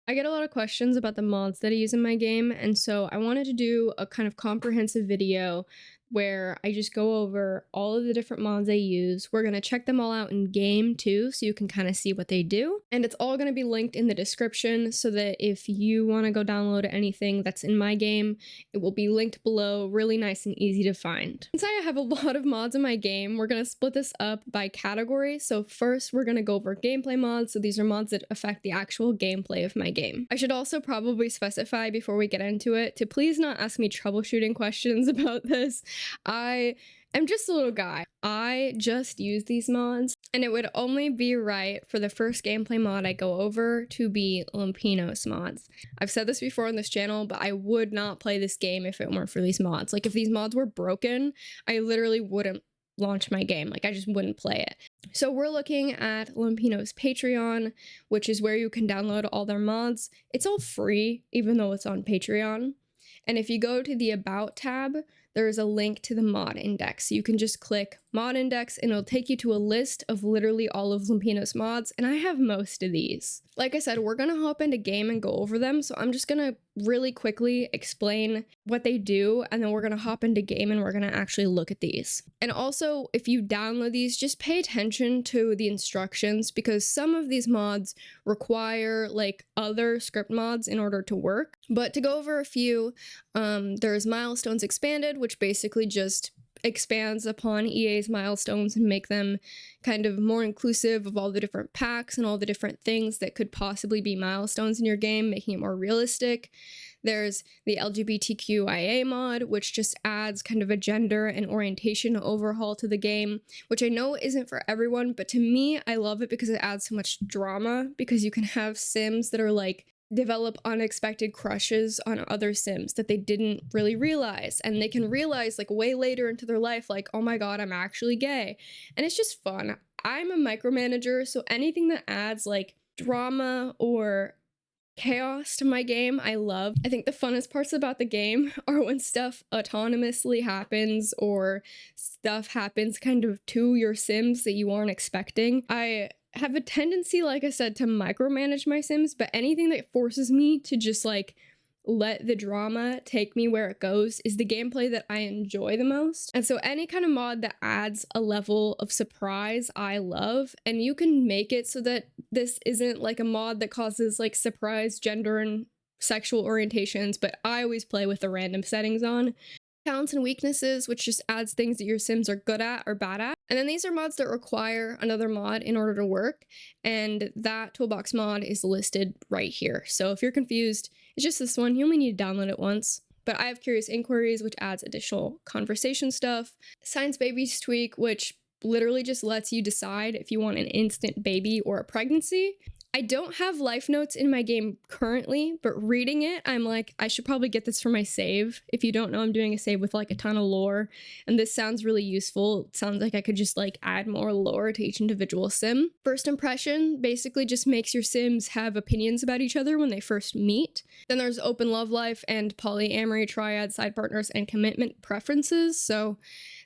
I get a lot of questions about the mods that I use in my game, and so I wanted to do a kind of comprehensive video where I just go over all of the different mods I use. We're going to check them all out in game too, so you can kind of see what they do. And it's all going to be linked in the description so that if you want to go download anything that's in my game, it will be linked below, really nice and easy to find. Since I have a lot of mods in my game, we're going to split this up by category. So first, we're going to go over gameplay mods. So these are mods that affect the actual gameplay of my game. I should also probably specify before we get into it to please not ask me troubleshooting questions about this. I am just a little guy. I just use these mods, and it would only be right for the first gameplay mod I go over to be lumpinos mods. I've said this before on this channel, but I would not play this game if it weren't for these mods. Like, if these mods were broken, I literally wouldn't launch my game. Like, I just wouldn't play it. So we're looking at Lumpino's Patreon, which is where you can download all their mods. It's all free, even though it's on Patreon. And if you go to the About tab, there is a link to the mod index. So you can just click mod index and it'll take you to a list of literally all of Lumpino's mods, and I have most of these. Like I said, we're gonna hop into game and go over them, so I'm just gonna really quickly explain what they do, and then we're gonna hop into game and we're gonna actually look at these. And also, if you download these, just pay attention to the instructions, because some of these mods require like other script mods in order to work. But to go over a few, there's Milestones Expanded, which basically just expands upon EA's milestones and make them kind of more inclusive of all the different packs and all the different things that could possibly be milestones in your game, making it more realistic. There's the LGBTQIA mod, which just adds kind of a gender and orientation overhaul to the game, which I know isn't for everyone, but to me, I love it because it adds so much drama, because you can have Sims that are like, develop unexpected crushes on other Sims that they didn't really realize, and they can realize like way later into their life, like, oh my god, I'm actually gay. And it's just fun. I'm a micromanager, so anything that adds like drama or chaos to my game, I love. I think the funnest parts about the game are when stuff autonomously happens, or stuff happens kind of to your Sims that you aren't expecting. I have a tendency, like I said, to micromanage my Sims, but anything that forces me to just like let the drama take me where it goes is the gameplay that I enjoy the most. And so any kind of mod that adds a level of surprise, I love. And you can make it so that this isn't like a mod that causes like surprise gender and sexual orientations, but I always play with the random settings on. Talents and weaknesses, which just adds things that your Sims are good at or bad at. And then these are mods that require another mod in order to work, and that toolbox mod is listed right here. So if you're confused, it's just this one. You only need to download it once. But I have Curious Inquiries, which adds additional conversation stuff. Science Babies Tweak, which literally just lets you decide if you want an instant baby or a pregnancy. I don't have life notes in my game currently, but reading it, I'm like, I should probably get this for my save. If you don't know, I'm doing a save with like a ton of lore, and this sounds really useful. It sounds like I could just like add more lore to each individual Sim. First impression basically just makes your Sims have opinions about each other when they first meet. Then there's open love life and polyamory, triad, side partners, and commitment preferences. So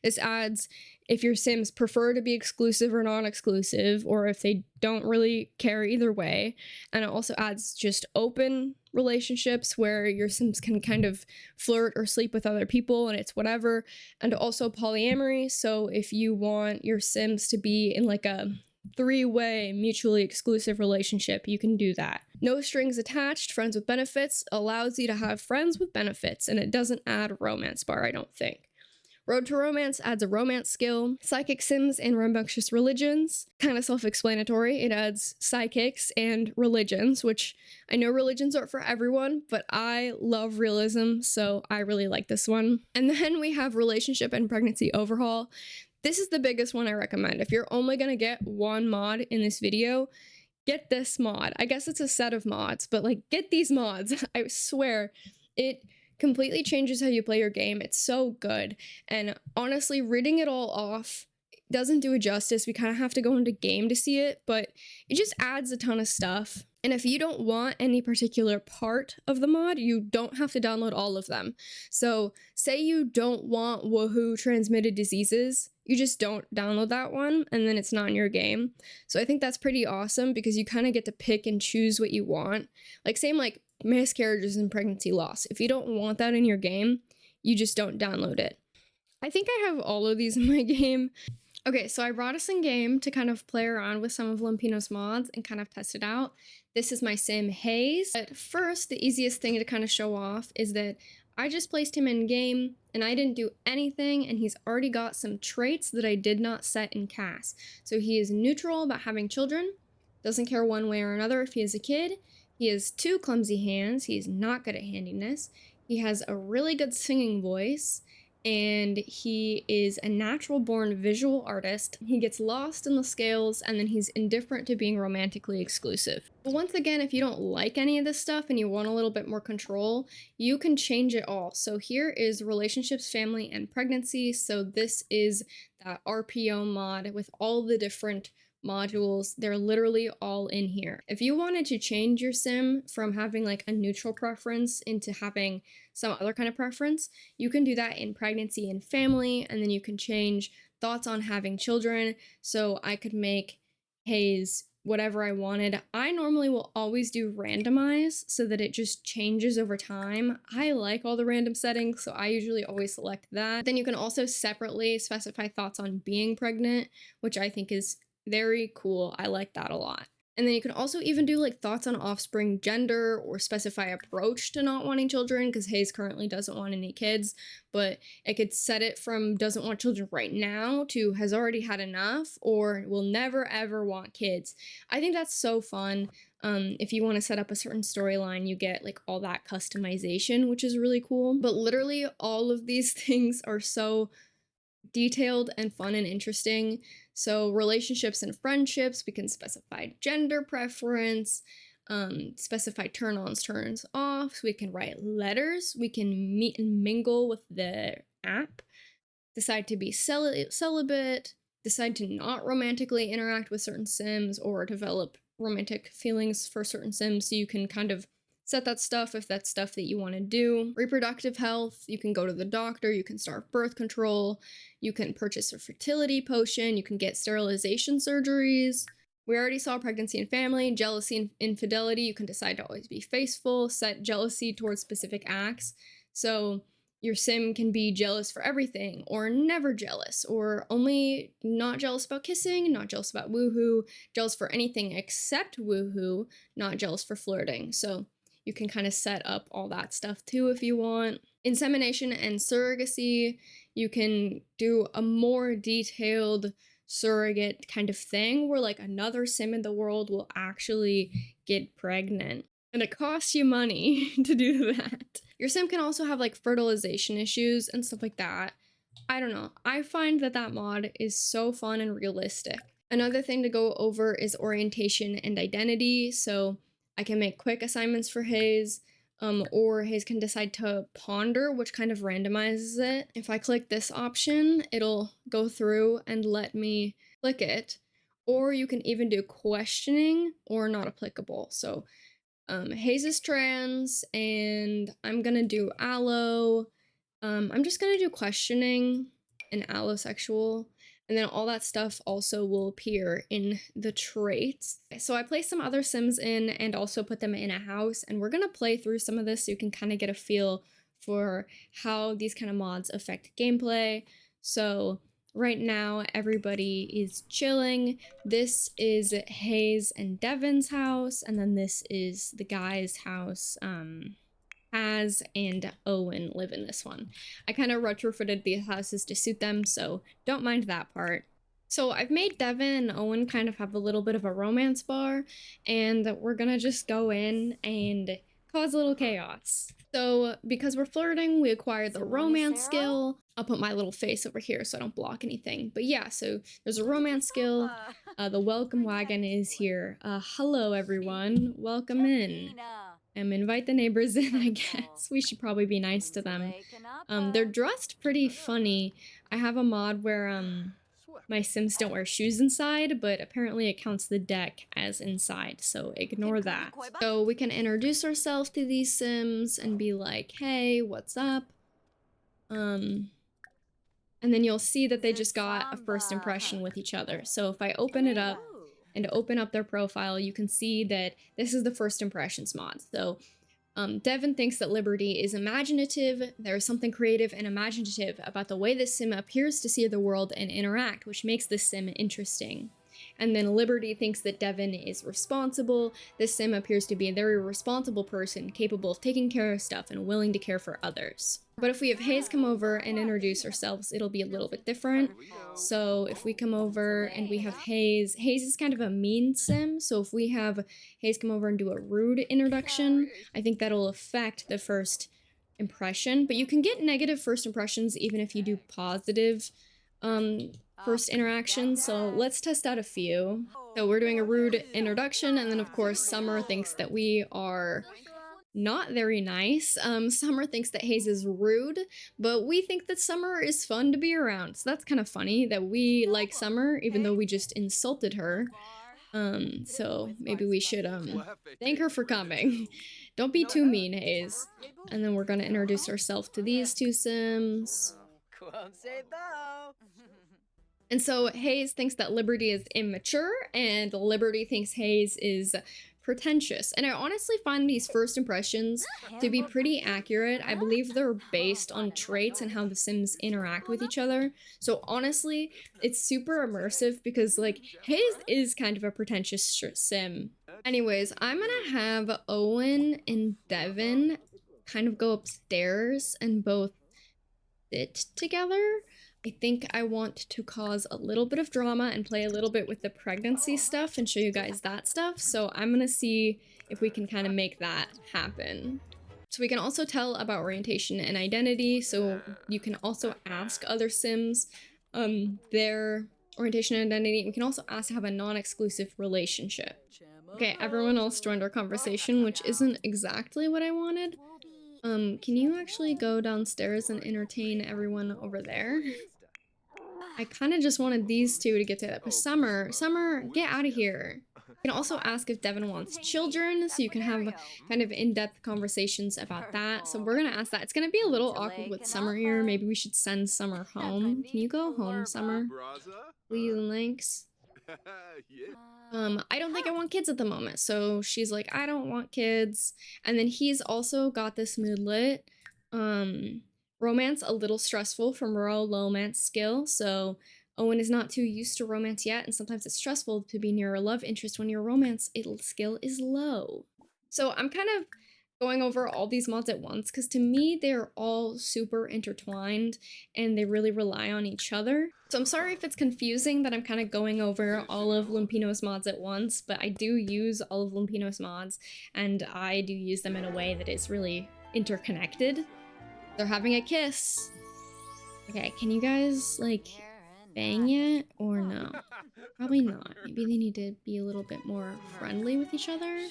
this adds if your Sims prefer to be exclusive or non-exclusive, or if they don't really care either way. And it also adds just open relationships where your Sims can kind of flirt or sleep with other people and it's whatever. And also polyamory, so if you want your Sims to be in like a three-way mutually exclusive relationship, you can do that. No strings attached, friends with benefits allows you to have friends with benefits, and it doesn't add a romance bar, I don't think. Road to Romance adds a romance skill. Psychic Sims and Rambunctious Religions, kind of self-explanatory. It adds psychics and religions, which I know religions aren't for everyone, but I love realism, so I really like this one. And then we have Relationship and Pregnancy Overhaul. This is the biggest one I recommend. If you're only gonna get one mod in this video, get this mod. I guess it's a set of mods, but like, get these mods. I swear, it completely changes how you play your game. It's so good. And honestly, reading it all off doesn't do it justice. We kind of have to go into game to see it, but it just adds a ton of stuff. And if you don't want any particular part of the mod, you don't have to download all of them. So say you don't want woohoo transmitted diseases, you just don't download that one, and then it's not in your game. So I think that's pretty awesome because you kind of get to pick and choose what you want. Like same like miscarriages and pregnancy loss. If you don't want that in your game, you just don't download it. I think I have all of these in my game. Okay, so I brought us in game to kind of play around with some of lumpinous mods and kind of test it out. This is my sim Hayes. At first, the easiest thing to kind of show off is that I just placed him in game and I didn't do anything, and he's already got some traits that I did not set in CAS. So he is neutral about having children, doesn't care one way or another if he is a kid. He has 2 clumsy hands, he is not good at handiness. He has a really good singing voice, and he is a natural born visual artist. He gets lost in the scales, and then he's indifferent to being romantically exclusive. But once again, if you don't like any of this stuff and you want a little bit more control, you can change it all. So here is relationships, family, and pregnancy. So this is that RPO mod with all the different modules. They're literally all in here. If you wanted to change your sim from having like a neutral preference into having some other kind of preference, you can do that in pregnancy and family, and then you can change thoughts on having children. So I could make Hayes whatever I wanted. I normally will always do randomize so that it just changes over time. I like all the random settings, so I usually always select that. Then you can also separately specify thoughts on being pregnant, which I think is very cool. I like that a lot. And then you can also even do like thoughts on offspring gender or specify approach to not wanting children, because Hayes currently doesn't want any kids, but it could set it from doesn't want children right now to has already had enough or will never ever want kids. I think that's so fun. If you want to set up a certain storyline, you get like all that customization, which is really cool. But literally all of these things are so detailed and fun and interesting. So relationships and friendships, we can specify gender preference, specify turn-ons, turns-offs. We can write letters. We can meet and mingle with the app, decide to be celibate, decide to not romantically interact with certain sims or develop romantic feelings for certain sims. So you can kind of set that stuff if that's stuff that you want to do. Reproductive health, you can go to the doctor, you can start birth control, you can purchase a fertility potion, you can get sterilization surgeries. We already saw pregnancy and family, jealousy and infidelity. You can decide to always be faithful, set jealousy towards specific acts. So your sim can be jealous for everything, or never jealous, or only not jealous about kissing, not jealous about woohoo, jealous for anything except woohoo, not jealous for flirting. So you can kind of set up all that stuff too if you want. Insemination and surrogacy, you can do a more detailed surrogate kind of thing where like another sim in the world will actually get pregnant. And it costs you money to do that. Your sim can also have like fertilization issues and stuff like that. I don't know. I find that that mod is so fun and realistic. Another thing to go over is orientation and identity. So I can make quick assignments for Hayes, or Hayes can decide to ponder, which kind of randomizes it. If I click this option, it'll go through and let me click it. Or you can even do questioning or not applicable. So Hayes is trans, and I'm gonna do allo. I'm just gonna do questioning and allosexual. And then all that stuff also will appear in the traits. So I placed some other sims in and also put them in a house, and we're gonna play through some of this so you can kind of get a feel for how these kind of mods affect gameplay. So right now everybody is chilling. This is Hayes and Devin's house, and then this is the guy's house. Az and Owen live in this one. I kind of retrofitted these houses to suit them, so don't mind that part. So I've made Devin and Owen kind of have a little bit of a romance bar, and we're gonna just go in and cause a little chaos. So because we're flirting, we acquired the romance skill. I'll put my little face over here so I don't block anything. But yeah, so there's a romance skill. The welcome wagon is here. Hello everyone, welcome in. Invite the neighbors in, I guess. We should probably be nice to them. They're dressed pretty funny. I have a mod where my Sims don't wear shoes inside, but apparently it counts the deck as inside, so ignore that. So we can introduce ourselves to these Sims and be like, hey, what's up? And then you'll see that they just got a first impression with each other. So if I open it up and open up their profile, you can see that this is the first impressions mod. So Devin thinks that Liberty is imaginative. There is something creative and imaginative about the way this sim appears to see the world and interact, which makes this sim interesting. And then Liberty thinks that Devin is responsible. This sim appears to be a very responsible person, capable of taking care of stuff and willing to care for others. But if we have Hayes come over and introduce ourselves, it'll be a little bit different. So if we come over and we have Hayes is kind of a mean sim. So if we have Hayes come over and do a rude introduction, I think that'll affect the first impression. But you can get negative first impressions even if you do positive first interactions. So let's test out a few. So we're doing a rude introduction, and then of course Summer thinks that we are not very nice. Summer thinks that Hayes is rude, but we think that Summer is fun to be around. So that's kind of funny that we like Summer, even though we just insulted her. So maybe we should, thank her for coming. Don't be too mean, Hayes. And then we're gonna introduce ourselves to these two Sims. And so Hayes thinks that Liberty is immature, and Liberty thinks Hayes is pretentious. And I honestly find these first impressions to be pretty accurate. I believe they're based on traits and how the Sims interact with each other. So honestly, it's super immersive because like Hayes is kind of a pretentious sim. Anyways, I'm gonna have Owen and Devin kind of go upstairs and both sit together. I think I want to cause a little bit of drama and play a little bit with the pregnancy stuff and show you guys that stuff. So I'm gonna see if we can kind of make that happen. So we can also tell about orientation and identity. So you can also ask other Sims their orientation and identity. We can also ask to have a non-exclusive relationship. Okay, everyone else joined our conversation, which isn't exactly what I wanted. Can you actually go downstairs and entertain everyone over there? I kind of just wanted these two to get to that, but Summer, get out of here. You can also ask if Devin wants children, so you can have kind of in-depth conversations about that. So we're gonna ask that. It's gonna be a little awkward with Summer here. Maybe we should send Summer home. Can you go home, Summer? Please and thanks. I don't think I want kids at the moment. So she's like, I don't want kids. And then he's also got this moodlet. Romance a little stressful from low romance skill. So Owen is not too used to romance yet, and sometimes it's stressful to be near a love interest when your romance skill is low. So I'm kind of going over all these mods at once because to me they're all super intertwined and they really rely on each other. So I'm sorry if it's confusing that I'm kind of going over all of lumpinous mods at once, but I do use all of lumpinous mods and I do use them in a way that is really interconnected. They're having a kiss. Okay, can you guys like bang yet or no? Probably not. Maybe they need to be a little bit more friendly with each other.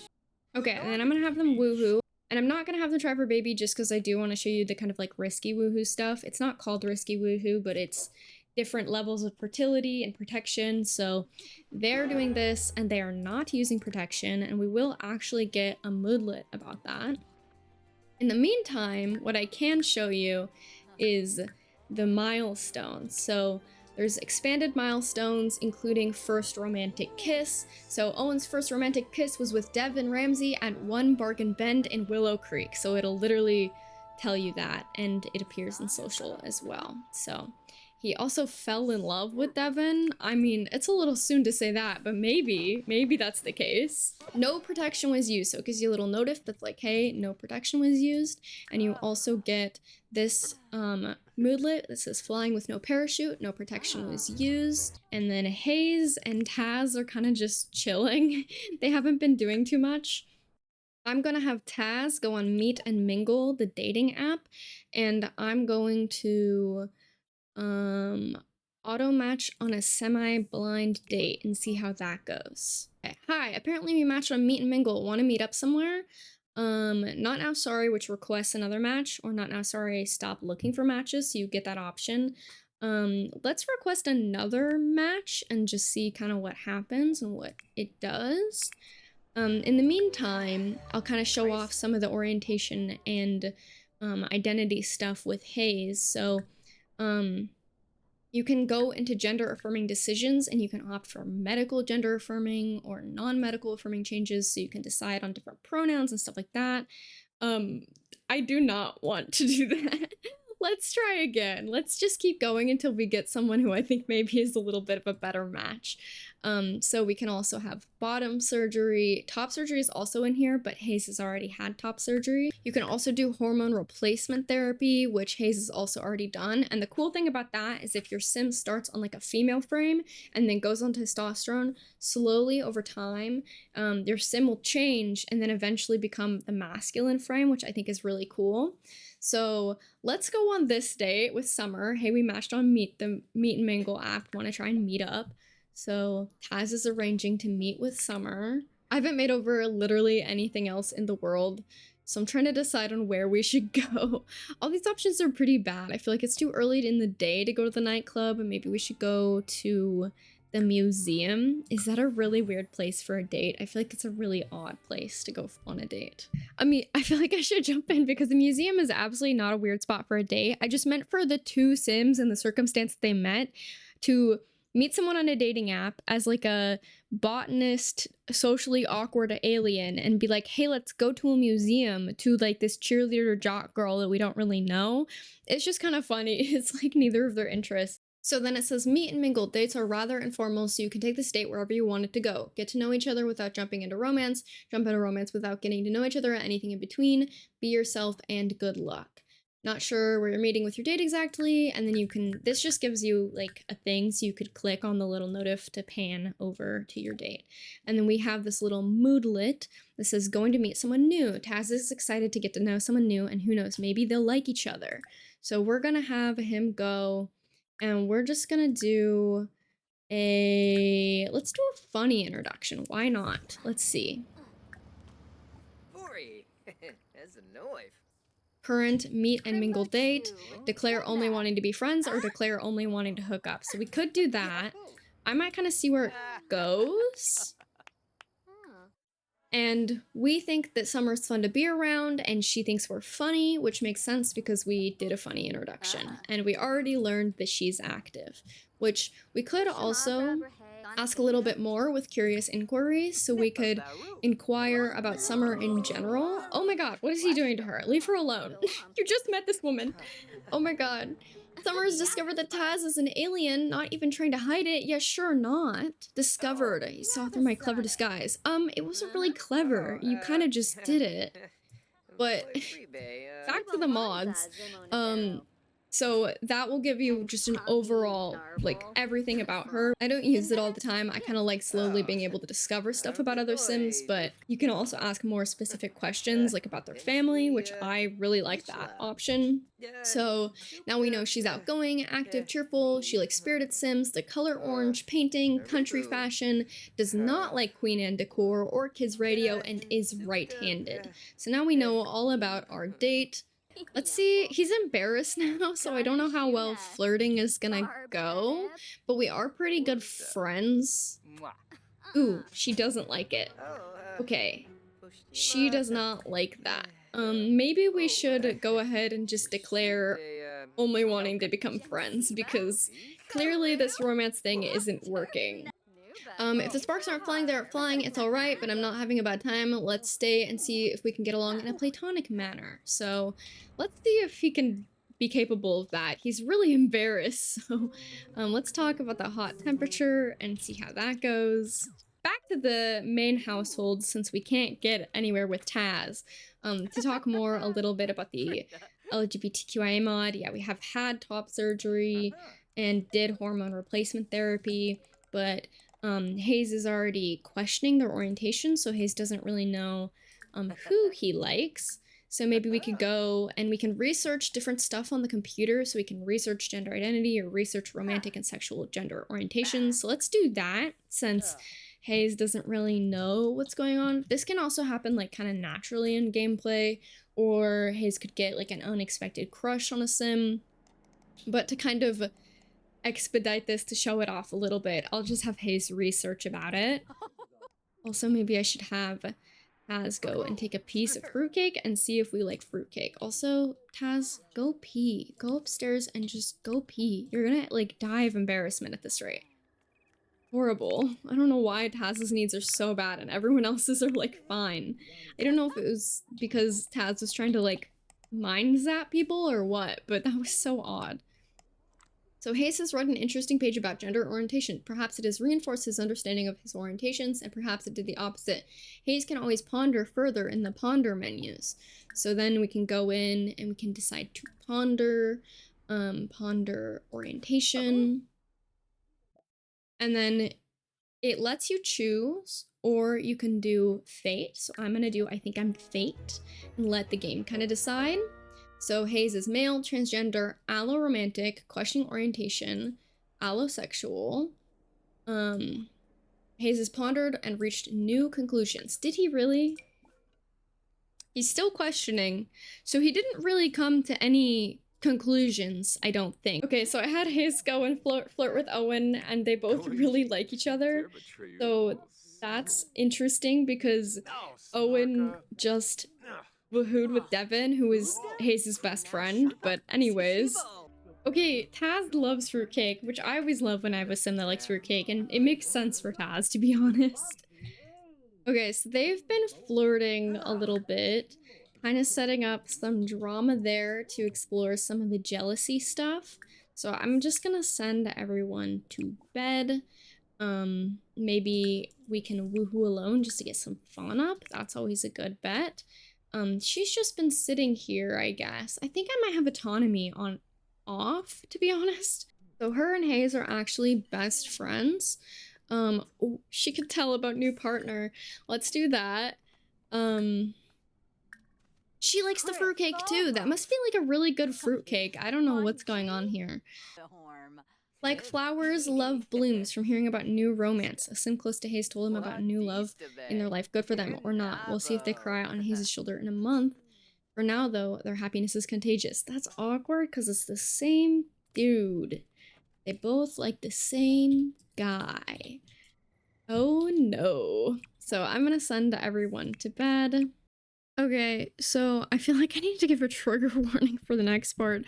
Okay, and then I'm gonna have them woohoo. And I'm not gonna have them try for baby just because I do want to show you the kind of like risky woohoo stuff. It's not called risky woohoo, but it's different levels of fertility and protection. So they're doing this and they are not using protection, and we will actually get a moodlet about that. In the meantime, what I can show you is the milestones. So there's expanded milestones, including first romantic kiss. So Owen's first romantic kiss was with Devin Ramsey at 1 Bargain Bend in Willow Creek. So it'll literally tell you that, and it appears in social as well. So he also fell in love with Devin. I mean, it's a little soon to say that, but maybe that's the case. No protection was used, so it gives you a little notif that's like, hey, no protection was used. And you also get this moodlet that says flying with no parachute, no protection was used. And then Hayes and Taz are kind of just chilling. They haven't been doing too much. I'm gonna have Taz go on Meet and Mingle, the dating app, and I'm going to auto match on a semi-blind date and see how that goes. Okay. Hi, apparently we matched on Meet and Mingle. Want to meet up somewhere? Not now sorry, which requests another match, or not now sorry, stop looking for matches, so you get that option. Let's request another match and just see kind of what happens and what it does. In the meantime, I'll kind of show off some of the orientation and identity stuff with Hayes. So, you can go into gender affirming decisions and you can opt for medical gender affirming or non-medical affirming changes, so you can decide on different pronouns and stuff like that. I do not want to do that. Let's try again. Let's just keep going until we get someone who I think maybe is a little bit of a better match. So we can also have bottom surgery. Top surgery is also in here, but Hayes has already had top surgery. You can also do hormone replacement therapy, which Hayes has also already done. And the cool thing about that is if your sim starts on like a female frame and then goes on testosterone, slowly over time, your sim will change and then eventually become the masculine frame, which I think is really cool. So let's go on this date with Summer. Hey, we matched on Meet and Mingle app. Want to try and meet up. So Taz is arranging to meet with Summer. I haven't made over literally anything else in the world, so I'm trying to decide on where we should go. All these options are pretty bad. I feel like it's too early in the day to go to the nightclub, and maybe we should go to the museum. Is that a really weird place for a date? I feel like it's a really odd place to go on a date. I mean, I feel like I should jump in because the museum is absolutely not a weird spot for a date. I just meant for the two sims and the circumstance they met to meet someone on a dating app as like a botanist, socially awkward alien and be like, hey, let's go to a museum, to like this cheerleader jock girl that we don't really know. It's just kind of funny. It's like neither of their interests. So then it says meet and mingle. Dates are rather informal, so you can take this date wherever you want it to go. Get to know each other without jumping into romance. Jump into romance without getting to know each other, anything in between. Be yourself and good luck. Not sure where you're meeting with your date exactly, and then you can, this just gives you like a thing so you could click on the little notif to pan over to your date. And then we have this little moodlet that says going to meet someone new. Taz is excited to get to know someone new, and who knows, maybe they'll like each other. So we're gonna have him go, and we're just gonna do let's do a funny introduction. Why not? Let's see. That's a knife. Current meet and mingle date, declare only wanting to be friends, or declare only wanting to hook up. So we could do that. I might kind of see where it goes. And we think that Summer's fun to be around, and she thinks we're funny, which makes sense because we did a funny introduction. And we already learned that she's active, which we could also ask a little bit more with curious inquiries, so we could inquire about Summer in general. Oh my god, what is he doing to her? Leave her alone. You just met this woman. Oh my god. Summer has discovered that Taz is an alien, not even trying to hide it. Yeah, sure not. Discovered. You saw through my clever disguise. It wasn't really clever. You kind of just did it. But back to the mods. So that will give you just an overall, like, everything about her. I don't use it all the time. I kind of like slowly being able to discover stuff about other Sims, but you can also ask more specific questions, like about their family, which I really like that option. So now we know she's outgoing, active, cheerful. She likes spirited Sims, the color orange, painting, country fashion, does not like Queen Anne decor or kids radio, and is right-handed. So now we know all about our date. Let's see, he's embarrassed now, so I don't know how well flirting is gonna go, but we are pretty good friends. Ooh, she doesn't like it. Okay, she does not like that. Maybe we should go ahead and just declare only wanting to become friends, because clearly this romance thing isn't working. If the sparks aren't flying, they aren't flying, it's alright, but I'm not having a bad time. Let's stay and see if we can get along in a platonic manner. So, let's see if he can be capable of that. He's really embarrassed, so let's talk about the hot temperature and see how that goes. Back to the main household, since we can't get anywhere with Taz, to talk more a little bit about the LGBTQIA mod. Yeah, we have had top surgery and did hormone replacement therapy, but Hayes is already questioning their orientation, so Hayes doesn't really know who he likes. So maybe we could go and we can research different stuff on the computer, so we can research gender identity or research romantic and sexual gender orientations. So let's do that, since Hayes doesn't really know what's going on. This can also happen like kind of naturally in gameplay, or Hayes could get like an unexpected crush on a sim. But to kind of expedite this to show it off a little bit, I'll just have Hayes research about it. Also, maybe I should have Taz go and take a piece of fruitcake and see if we like fruitcake. Also, Taz, go pee. Go upstairs and just go pee. You're gonna like die of embarrassment at this rate. Horrible. I don't know why Taz's needs are so bad and everyone else's are like fine. I don't know if it was because Taz was trying to like mind zap people or what, but that was so odd. So Hayes has read an interesting page about gender orientation. Perhaps it has reinforced his understanding of his orientations, and perhaps it did the opposite. Hayes can always ponder further in the ponder menus. So then we can go in and we can decide to ponder, ponder orientation. And then it lets you choose, or you can do fate. So I'm gonna do, I think I'm fate, and let the game kind of decide. So Hayes is male, transgender, allo-romantic, questioning orientation, allosexual. Hayes has pondered and reached new conclusions. Did he really? He's still questioning, so he didn't really come to any conclusions, I don't think. Okay, so I had Hayes go and flirt with Owen, and they both really like each other. So that's interesting because Owen just woohooed with Devin, who is Hayes' best friend, but anyways. Okay, Taz loves fruitcake, which I always love when I have a sim that likes fruitcake, and it makes sense for Taz, to be honest. Okay, so they've been flirting a little bit, kind of setting up some drama there to explore some of the jealousy stuff. So I'm just gonna send everyone to bed. Maybe we can woohoo alone just to get some fun up. That's always a good bet. She's just been sitting here, I guess. I think I might have autonomy on off, to be honest. So her and Hayes are actually best friends. Oh, she could tell about new partner. Let's do that. She likes the fruitcake too. That must be like a really good fruitcake. I don't know what's going on here. Like flowers, love blooms from hearing about new romance. A sim close to Hayes told him about new love in their life. Good for them or not. We'll see if they cry on Hayes' shoulder in a month. For now, though, their happiness is contagious. That's awkward because it's the same dude. They both like the same guy. Oh no. So I'm gonna send everyone to bed. Okay, so I feel like I need to give a trigger warning for the next part.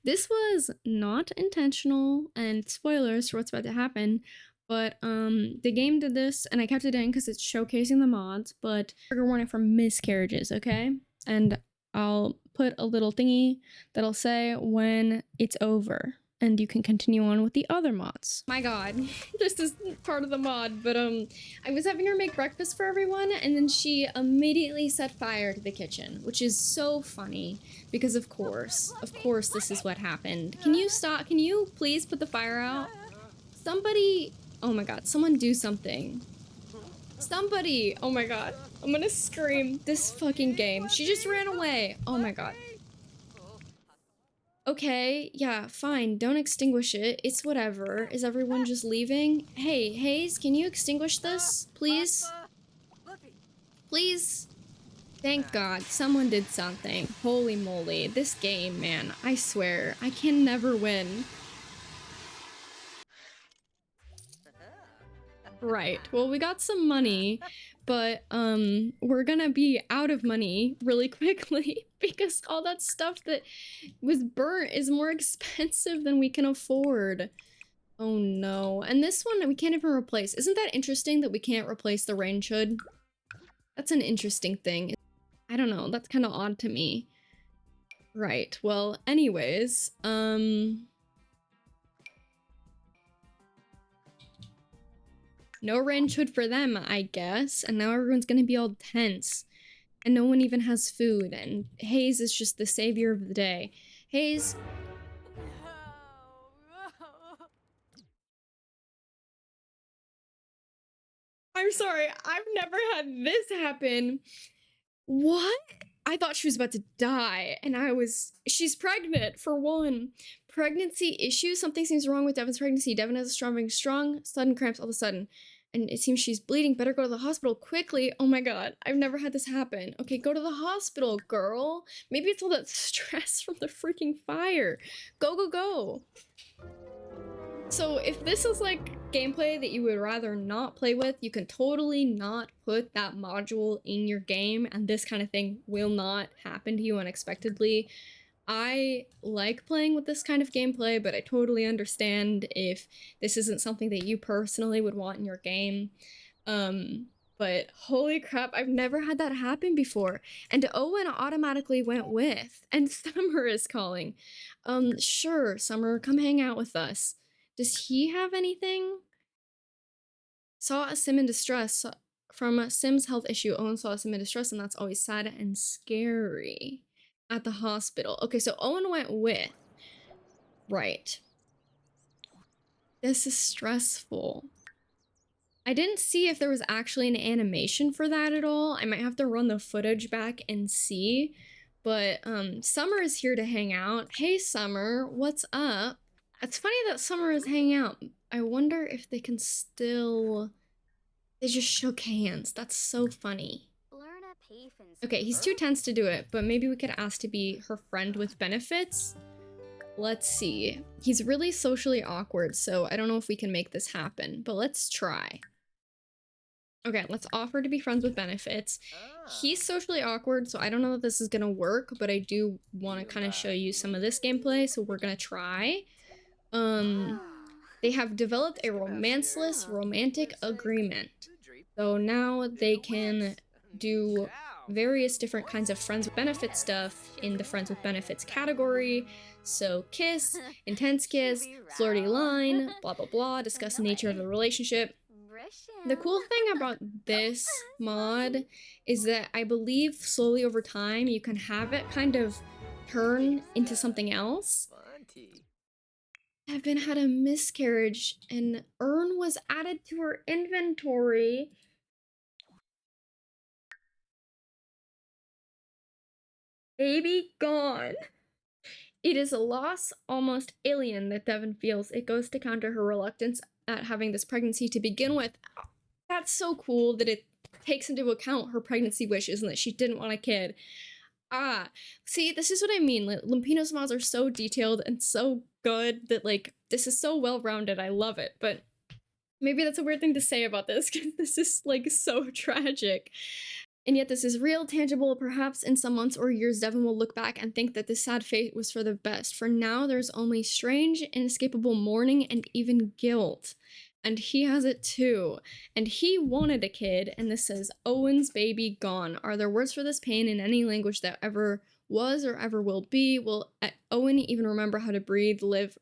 This was not intentional, and spoilers for what's about to happen, but the game did this, and I kept it in because it's showcasing the mods, but trigger warning for miscarriages, okay? And I'll put a little thingy that'll say when it's over. And you can continue on with the other mods. My god, this is part of the mod, but I was having her make breakfast for everyone, and then she immediately set fire to the kitchen, which is so funny, because of course this is what happened. Can you stop? Can you please put the fire out? Somebody, oh my god, someone do something. Somebody, oh my god, I'm gonna scream. This fucking game. She just ran away. Oh my god. Okay, yeah, fine, don't extinguish it. It's whatever. Is everyone just leaving? Hey, Hayes, can you extinguish this, please? Please? Thank God, someone did something. Holy moly, this game, man, I swear, I can never win. Right, well, we got some money, but we're gonna be out of money really quickly because all that stuff that was burnt is more expensive than we can afford. Oh no, and this one we can't even replace. Isn't that interesting that we can't replace the rain hood? That's an interesting thing. I don't know, that's kind of odd to me. Right, well, anyways, no range hood for them, I guess, and now everyone's gonna be all tense. And no one even has food, and Hayes is just the savior of the day. Hayes... I'm sorry, I've never had this happen. What? I thought she was about to die, and she's pregnant, for one. Pregnancy issues? Something seems wrong with Devin's pregnancy. Devin has a strong, sudden cramps all of a sudden. And it seems she's bleeding. Better go to the hospital quickly. Oh my god, I've never had this happen. Okay, go to the hospital, girl. Maybe it's all that stress from the freaking fire. Go, go, go. So if this is like gameplay that you would rather not play with, you can totally not put that module in your game and this kind of thing will not happen to you unexpectedly. I like playing with this kind of gameplay, but I totally understand if this isn't something that you personally would want in your game. But holy crap, I've never had that happen before. And Owen automatically went with, and Summer is calling. Sure, Summer, come hang out with us. Does he have anything? Saw a sim in distress. From a Sim's health issue, Owen saw a sim in distress, and that's always sad and scary. At the hospital. Okay, so Owen went with. Right. This is stressful. I didn't see if there was actually an animation for that at all. I might have to run the footage back and see. But Summer is here to hang out. Hey Summer, what's up? It's funny that Summer is hanging out. I wonder if they can still... They just shook hands. That's so funny. Okay, he's too tense to do it, but maybe we could ask to be her friend with benefits. Let's see. He's really socially awkward, so I don't know if we can make this happen, but let's try. Okay, let's offer to be friends with benefits. He's socially awkward, so I don't know if this is gonna work, but I do want to kind of show you some of this gameplay, so we're gonna try. They have developed a romanceless romantic agreement. So now they can do various different kinds of friends with benefits stuff in the friends with benefits category. So kiss, intense kiss, flirty line, blah blah blah, discuss the nature of the relationship. The cool thing about this mod is that I believe slowly over time you can have it kind of turn into something else. Evan had a miscarriage and urn was added to her inventory. Baby gone. It is a loss almost alien that Devon feels. It goes to counter her reluctance at having this pregnancy to begin with. That's so cool that it takes into account her pregnancy wishes and that she didn't want a kid. See, this is what I mean. Like, lumpinous mods are so detailed and so good that, like, this is so well-rounded. I love it, but maybe that's a weird thing to say about this because this is, like, so tragic. And yet this is real, tangible. Perhaps in some months or years, Devon will look back and think that this sad fate was for the best. For now, there's only strange, inescapable mourning and even guilt. And he has it too. And he wanted a kid, and this says, Owen's baby gone. Are there words for this pain in any language that ever was or ever will be? Will Owen even remember how to breathe, live?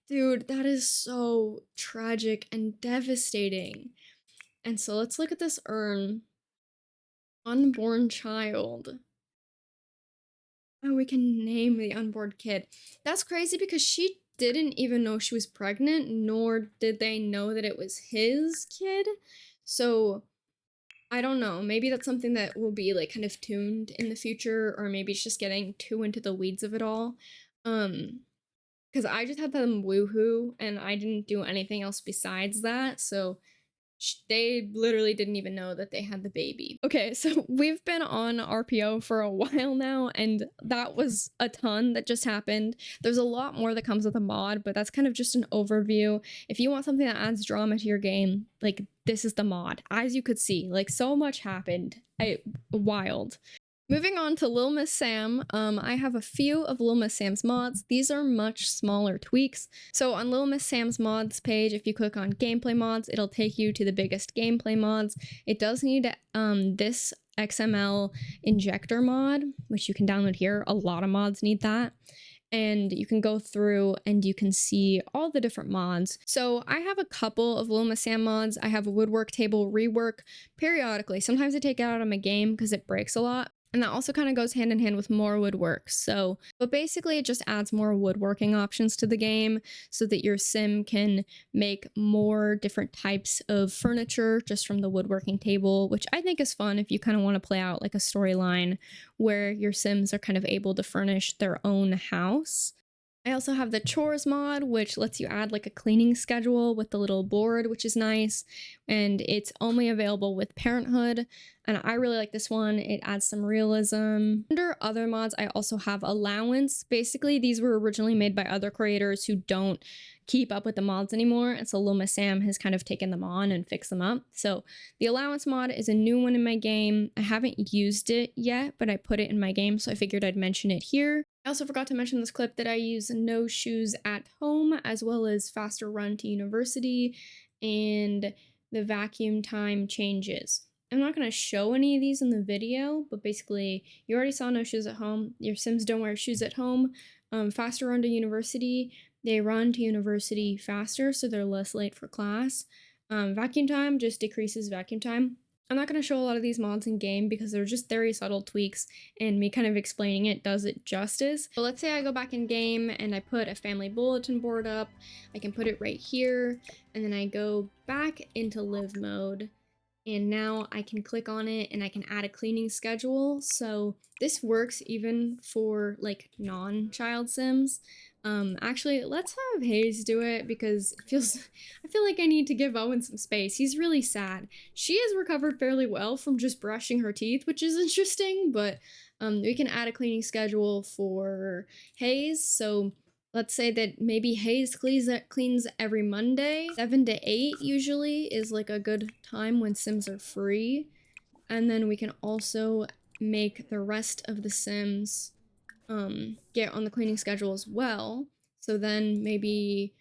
Dude, that is so tragic and devastating. And so let's look at this urn. Unborn child. Oh, we can name the unborn kid. That's crazy because she didn't even know she was pregnant, nor did they know that it was his kid. So I don't know. Maybe that's something that will be like kind of tuned in the future, or maybe it's just getting too into the weeds of it all. Because I just had them woohoo and I didn't do anything else besides that. So they literally didn't even know that they had the baby. Okay, so we've been on RPO for a while now, and that was a ton that just happened. There's a lot more that comes with a mod, but that's kind of just an overview. If you want something that adds drama to your game, like, this is the mod. As you could see, like, so much happened. Wild. Moving on to LilMissSam, I have a few of LilMissSam's mods. These are much smaller tweaks. So on LilMissSam's mods page, if you click on gameplay mods, it'll take you to the biggest gameplay mods. It does need this XML injector mod, which you can download here. A lot of mods need that. And you can go through and you can see all the different mods. So I have a couple of LilMissSam mods. I have a woodwork table rework periodically. Sometimes I take it out of my game because it breaks a lot. And that also kind of goes hand in hand with more woodwork. So, but basically it just adds more woodworking options to the game so that your sim can make more different types of furniture just from the woodworking table, which I think is fun if you kind of want to play out like a storyline where your sims are kind of able to furnish their own house. I also have the Chores mod, which lets you add like a cleaning schedule with the little board, which is nice. And it's only available with Parenthood. And I really like this one. It adds some realism. Under other mods, I also have Allowance. Basically, these were originally made by other creators who don't keep up with the mods anymore. And so LilMissSam has kind of taken them on and fixed them up. So the Allowance mod is a new one in my game. I haven't used it yet, but I put it in my game, so I figured I'd mention it here. I also forgot to mention this clip that I use no shoes at home, as well as faster run to university and the vacuum time changes. I'm not going to show any of these in the video, but basically you already saw no shoes at home. Your Sims don't wear shoes at home. Faster run to university. They run to university faster, so they're less late for class. Vacuum time just decreases vacuum time. I'm not going to show a lot of these mods in game because they're just very subtle tweaks, and me kind of explaining it does it justice. But let's say I go back in game and I put a family bulletin board up. I can put it right here, and then I go back into live mode, and now I can click on it and I can add a cleaning schedule. So this works even for like non-child Sims. Actually, let's have Hayes do it because I feel like I need to give Owen some space. He's really sad. She has recovered fairly well from just brushing her teeth, which is interesting, but we can add a cleaning schedule for Hayes. So let's say that maybe Hayes cleans every Monday. 7 to 8 usually is like a good time when Sims are free. And then we can also make the rest of the Sims get on the cleaning schedule as well. So then maybe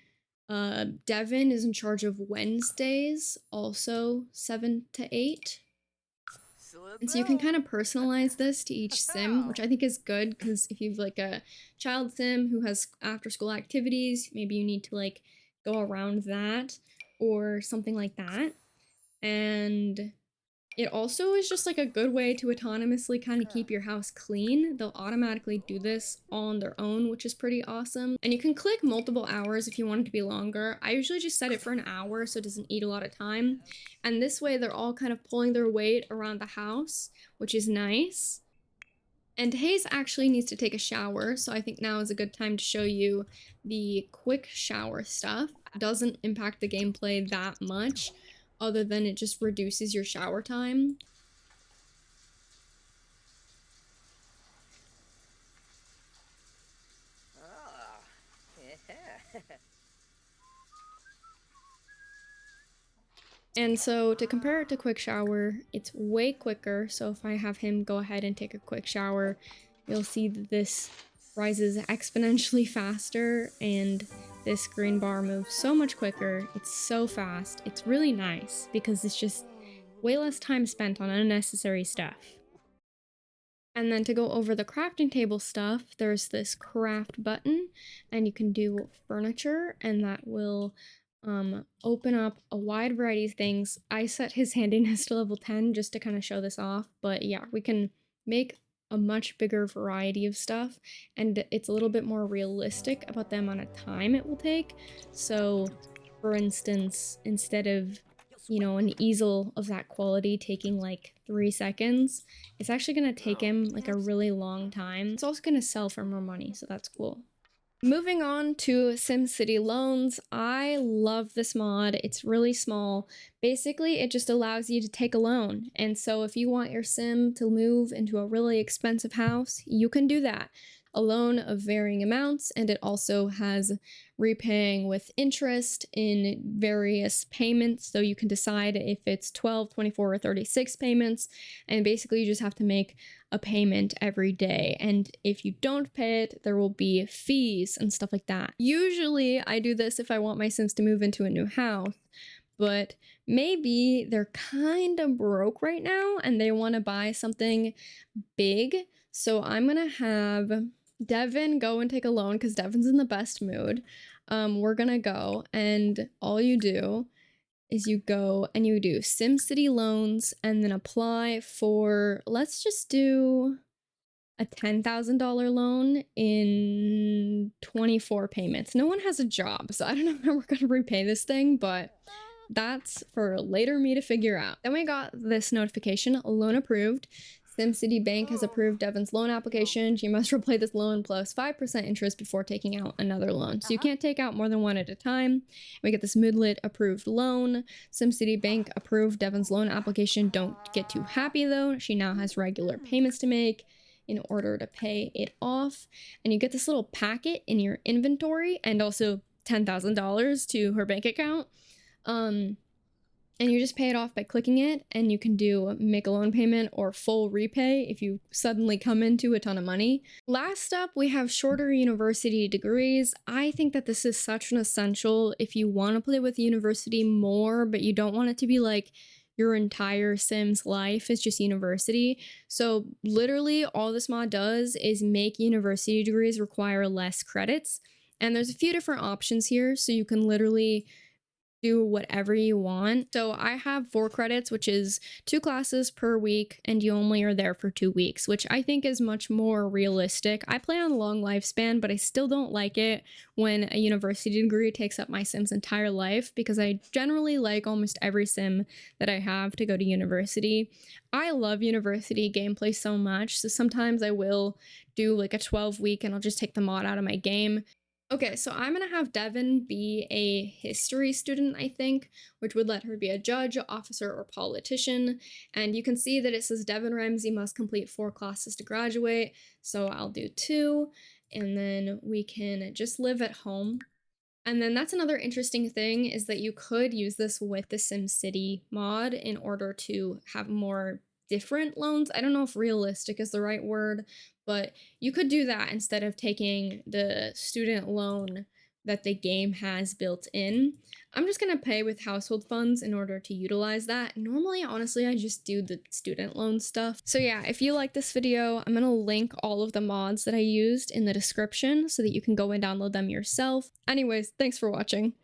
Devin is in charge of Wednesdays, also 7 to 8. And so you can kind of personalize this to each sim, which I think is good, because if you've like a child sim who has after school activities, maybe you need to like go around that or something like that. And it also is just like a good way to autonomously kind of keep your house clean. They'll automatically do this all on their own, which is pretty awesome. And you can click multiple hours if you want it to be longer. I usually just set it for an hour so it doesn't eat a lot of time. And this way they're all kind of pulling their weight around the house, which is nice. And Hayes actually needs to take a shower, so I think now is a good time to show you the quick shower stuff. It doesn't impact the gameplay that much, other than it just reduces your shower time. Oh, yeah. And so to compare it to quick shower, it's way quicker. So if I have him go ahead and take a quick shower, you'll see that this rises exponentially faster and this green bar moves so much quicker. It's so fast. It's really nice because it's just way less time spent on unnecessary stuff. And then to go over the crafting table stuff, there's this craft button, and you can do furniture, and that will open up a wide variety of things. I set his handiness to level 10 just to kind of show this off, but yeah, we can make a much bigger variety of stuff, and it's a little bit more realistic about the amount of time it will take. So for instance, instead of, you know, an easel of that quality taking like 3 seconds, it's actually going to take him like a really long time. It's also going to sell for more money, so that's cool. Moving on to SimCity Loans, I love this mod. It's really small. Basically, it just allows you to take a loan. And so if you want your sim to move into a really expensive house, you can do that. A loan of varying amounts, and it also has repaying with interest in various payments, so you can decide if it's 12, 24, or 36 payments, and basically you just have to make a payment every day, and if you don't pay it, there will be fees and stuff like that. Usually I do this if I want my Sims to move into a new house, but maybe they're kind of broke right now and they want to buy something big, so I'm gonna have Devin go and take a loan because Devin's in the best mood. We're gonna go, and all you do is you go and you do SimCity Loans and then apply for, let's just do a $10,000 loan in 24 payments. No one has a job, so I don't know how we're gonna repay this thing, but that's for later me to figure out. Then we got this notification, loan approved. SimCity Bank has approved Devon's loan application. She must repay this loan plus 5% interest before taking out another loan. So you can't take out more than one at a time. We get this Moodlet approved loan. SimCity Bank approved Devon's loan application. Don't get too happy though. She now has regular payments to make in order to pay it off. And you get this little packet in your inventory and also $10,000 to her bank account. And you just pay it off by clicking it, and you can do make a loan payment or full repay if you suddenly come into a ton of money. Last up, we have shorter university degrees. I think that this is such an essential if you want to play with university more, but you don't want it to be like your entire Sims life is just university. So literally all this mod does is make university degrees require less credits. And there's a few different options here, so you can literally do whatever you want. So I have 4 credits, which is 2 classes per week, and you only are there for 2 weeks, which I think is much more realistic. I play on a long lifespan, but I still don't like it when a university degree takes up my Sim's entire life, because I generally like almost every Sim that I have to go to university. I love university gameplay so much, so sometimes I will do like a 12-week and I'll just take the mod out of my game. Okay, so I'm gonna have Devon be a history student, I think, which would let her be a judge, officer, or politician. And you can see that it says Devon Ramsey must complete 4 classes to graduate. So I'll do 2, and then we can just live at home. And then that's another interesting thing, is that you could use this with the SimCity mod in order to have more different loans. I don't know if realistic is the right word, but you could do that instead of taking the student loan that the game has built in. I'm just gonna pay with household funds in order to utilize that. Normally, honestly, I just do the student loan stuff. So yeah, if you like this video, I'm gonna link all of the mods that I used in the description so that you can go and download them yourself. Anyways, thanks for watching.